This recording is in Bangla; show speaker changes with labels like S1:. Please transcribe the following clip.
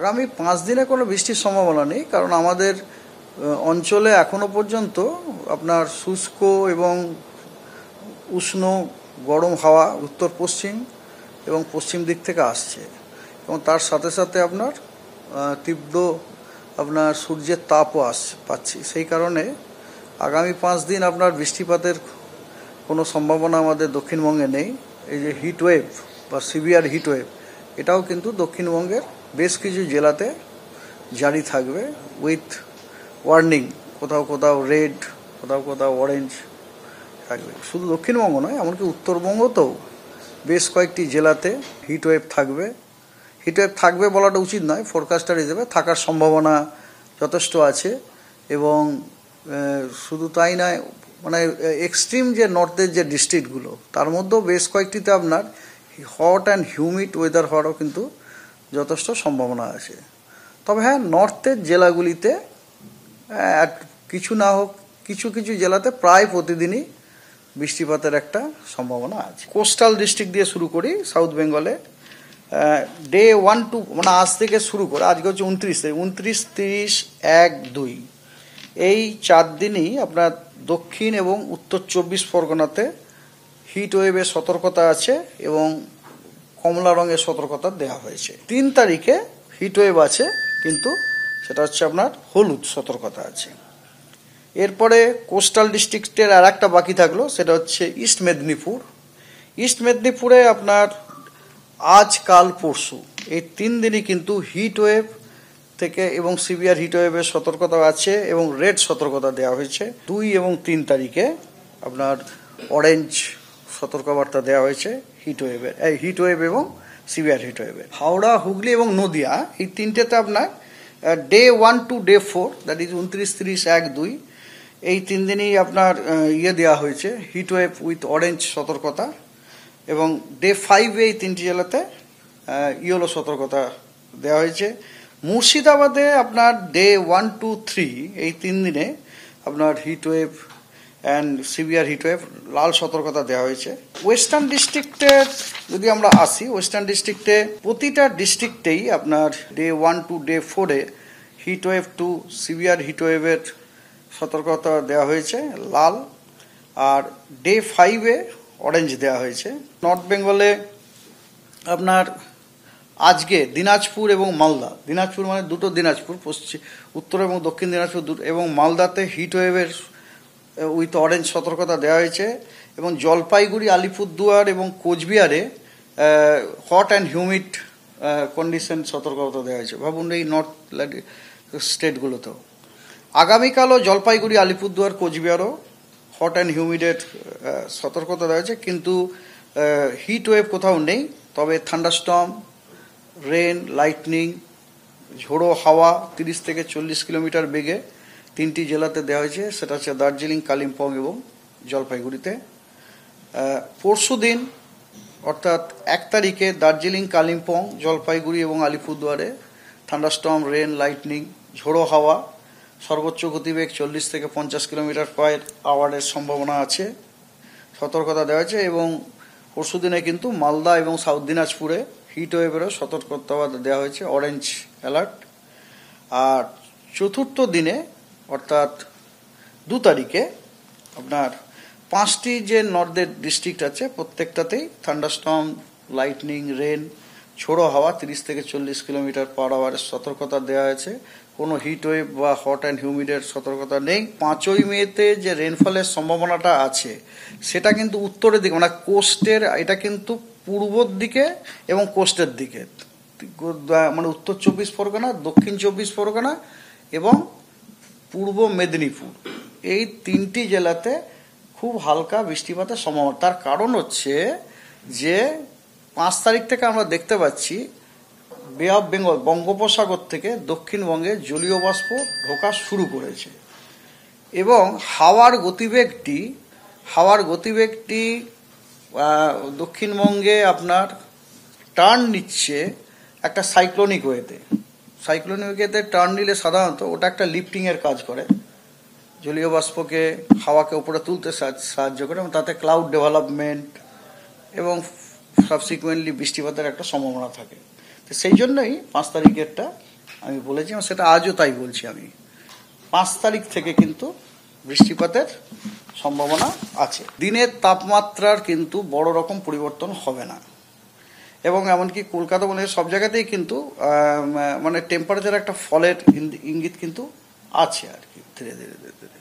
S1: আগামী 5 দিনে কোনো বৃষ্টির সম্ভাবনা নেই, কারণ আমাদের অঞ্চলে এখনো পর্যন্ত আপনার শুষ্ক এবং উষ্ণ গরম হাওয়া উত্তর পশ্চিম এবং পশ্চিম দিক থেকে আসছে, এবং তার সাথে সাথে আপনার তীব্র আপনার সূর্যের তাপও পাচ্ছি। সেই কারণে আগামী 5 দিন আপনার বৃষ্টিপাতের কোনো সম্ভাবনা আমাদের দক্ষিণবঙ্গে নেই। এই যে হিটওয়েভ বা সিভিয়ার হিটওয়েভ, এটাও কিন্তু দক্ষিণবঙ্গের বেশ কিছু জেলাতে জারি থাকবে, উইথ ওয়ার্নিং। কোথাও কোথাও রেড, কোথাও কোথাও অরেঞ্জ থাকবে। শুধু দক্ষিণবঙ্গ নয়, এমনকি উত্তরবঙ্গতেও বেশ কয়েকটি জেলাতে হিটওয়েভ থাকবে। হিটওয়েভ থাকবে বলাটা উচিত নয়, ফোরকাস্টার হিসেবে থাকার সম্ভাবনা যথেষ্ট আছে। এবং শুধু তাই নয়, মানে এক্সট্রিম যে নর্থের যে ডিস্ট্রিক্টগুলো, তার মধ্যেও বেশ কয়েকটিতে আপনার হট অ্যান্ড হিউমিড ওয়েদার হওয়ারও কিন্তু যথেষ্ট সম্ভাবনা আছে। তবে হ্যাঁ, নর্থের জেলাগুলিতে কিছু না হোক কিছু কিছু জেলাতে প্রায় প্রতিদিনই বৃষ্টিপাতের একটা সম্ভাবনা আছে। কোস্টাল ডিস্ট্রিক্ট দিয়ে শুরু করি। সাউথ বেঙ্গলে ডে 1 টু, মানে আজ থেকে শুরু করে, আজকে হচ্ছে 29 তারিখ, 29, 30, 1, 2 এই 4 দিনই আপনার দক্ষিণ এবং উত্তর 24 পরগনাতে হিট ওয়েভের সতর্কতা আছে এবং কমলা রঙের সতর্কতা দেওয়া হয়েছে। 3 তারিখে হিট ওয়েভ আছে, কিন্তু সেটা হচ্ছে আপনার হলুদ সতর্কতা আছে। এরপরে কোস্টাল ডিস্ট্রিক্টের আর একটা বাকি থাকলো, সেটা হচ্ছে ইস্ট মেদিনীপুর। ইস্ট মেদিনীপুরে আপনার আজ, কাল, পরশু এই 3 দিনই কিন্তু হিট ওয়েভ থেকে এবং সিভিয়ার হিট ওয়েভের সতর্কতা আছে এবং রেড সতর্কতা দেওয়া হয়েছে। 2 এবং 3 তারিখে আপনার অরেঞ্জ সতর্কবার্তা দেওয়া হয়েছে হিট ওয়েভ এবং সিভিয়ার হিট ওয়েভের। হাওড়া, হুগলি এবং নদিয়া এই তিনটেতে আপনার day 1 to day 4, that is 29, 30, 1, 2 এই 3 দিনই আপনার দেওয়া হয়েছে হিট ওয়েভ উইথ অরেঞ্জ সতর্কতা, এবং ডে 5 এই 3টি জেলাতে ইয়েলো সতর্কতা দেওয়া হয়েছে। মুর্শিদাবাদে আপনার ডে 1, 2, 3 এই 3 দিনে আপনার heat wave and severe heat wave লাল সতর্কতা দেওয়া হয়েছে। ওয়েস্টার্ন ডিস্ট্রিক্টের যদি আমরা আসি, ওয়েস্টার্ন ডিস্ট্রিক্টে প্রতিটা ডিস্ট্রিক্টেই আপনার ডে 1 টু ডে 4-এ heat wave to severe heat ওয়েভের সতর্কতা দেওয়া হয়েছে লাল, আর ডে 5-এ অরেঞ্জ দেওয়া হয়েছে। নর্থ বেঙ্গলে আপনার আজকে দিনাজপুর এবং মালদা, দিনাজপুর মানে দুটো দিনাজপুর, উত্তর এবং দক্ষিণ দিনাজপুর এবং মালদাতে হিট ওয়েভের উইথ অরেঞ্জ সতর্কতা দেওয়া হয়েছে, এবং জলপাইগুড়ি, আলিপুরদুয়ার এবং কোচবিহারে হট অ্যান্ড হিউমিড কন্ডিশন সতর্কতা দেওয়া হয়েছে। ভাবুন, এই নর্থ স্টেটগুলোতেও আগামীকালও জলপাইগুড়ি, আলিপুরদুয়ার, কোচবিহারও হট অ্যান্ড হিউমিডের সতর্কতা দেওয়া হয়েছে, কিন্তু হিট ওয়েভ কোথাও নেই। তবে থান্ডারস্টর্ম, রেন, লাইটনিং, ঝোড়ো হাওয়া 30 থেকে 40 কিলোমিটার বেগে 3টি জেলাতে দেওয়া হয়েছে, সেটা হচ্ছে দার্জিলিং, কালিম্পং এবং জলপাইগুড়িতে। পরশু দিন অর্থাৎ 1 তারিখে দার্জিলিং, কালিম্পং, জলপাইগুড়ি এবং আলিপুরদুয়ারে থান্ডারস্টর্ম, রেন, লাইটনিং, ঝোড়ো হাওয়া, সর্বোচ্চ গতিবেগ 40 থেকে 50 কিলোমিটার পার আওয়ারের সম্ভাবনা আছে, সতর্কতা দেওয়া হয়েছে। এবং পরশু দিনে কিন্তু মালদা এবং সাউথ দিনাজপুরে হিট ওয়েভেরও সতর্কতা দেওয়া হয়েছে, অরেঞ্জ অ্যালার্ট। আর চতুর্থ দিনে অর্থাৎ 2 তারিখে আপনার 5টি যে নর্থের ডিস্ট্রিক্ট আছে, প্রত্যেকটাতেই থান্ডারস্টর্ম, লাইটনিং, রেন, ঝোড়ো হাওয়া 30 থেকে 40 কিলোমিটার পার আওয়ারের সতর্কতা দেওয়া হয়েছে। কোনো হিট ওয়েভ বা হট অ্যান্ড হিউমিডের সতর্কতা নেই। 5ই মেতে যে রেনফলের সম্ভাবনাটা আছে, সেটা কিন্তু উত্তরের দিকে, মানে কোস্টের, এটা কিন্তু পূর্বর দিকে এবং কোস্টের দিকে, মানে উত্তর 24 পরগনা, দক্ষিণ 24 পরগনা এবং পূর্ব মেদিনীপুর, এই 3টি জেলাতে খুব হালকা বৃষ্টিপাতের সম্ভাবনা। তার কারণ হচ্ছে যে 5 তারিখ থেকে আমরা দেখতে পাচ্ছি বে অফ বেঙ্গল, বঙ্গোপসাগর থেকে দক্ষিণবঙ্গে জলীয় বাষ্প ঢোকা শুরু করেছে, এবং হাওয়ার গতিবেগটি দক্ষিণবঙ্গে আপনার টার্ন নিচ্ছে একটা সাইক্লোনিক ওয়েতে। সাইক্লোনিক ওয়েতে টার্ন নিলে সাধারণত ওটা একটা লিফটিংয়ের কাজ করে, জলীয় বাষ্পকে, হাওয়াকে উপরে তুলতে সাহায্য করে, এবং তাতে ক্লাউড ডেভেলপমেন্ট এবং সাবসিকুয়েন্টলি বৃষ্টিপাতের একটা সম্ভাবনা থাকে। তো সেই জন্যই 5 তারিখেরটা আমি বলেছি, সেটা আজও তাই বলছি। আমি 5 তারিখ থেকে কিন্তু বৃষ্টিপাতের সম্ভাবনা আছে। দিনের তাপমাত্রার কিন্তু বড় রকম পরিবর্তন হবে না, এবং এমনকি কলকাতা বলে সব জায়গাতেই কিন্তু মানে টেম্পারেচার একটা ফলের ইঙ্গিত কিন্তু আছে আর কি, ধীরে ধীরে ধীরে ধীরে।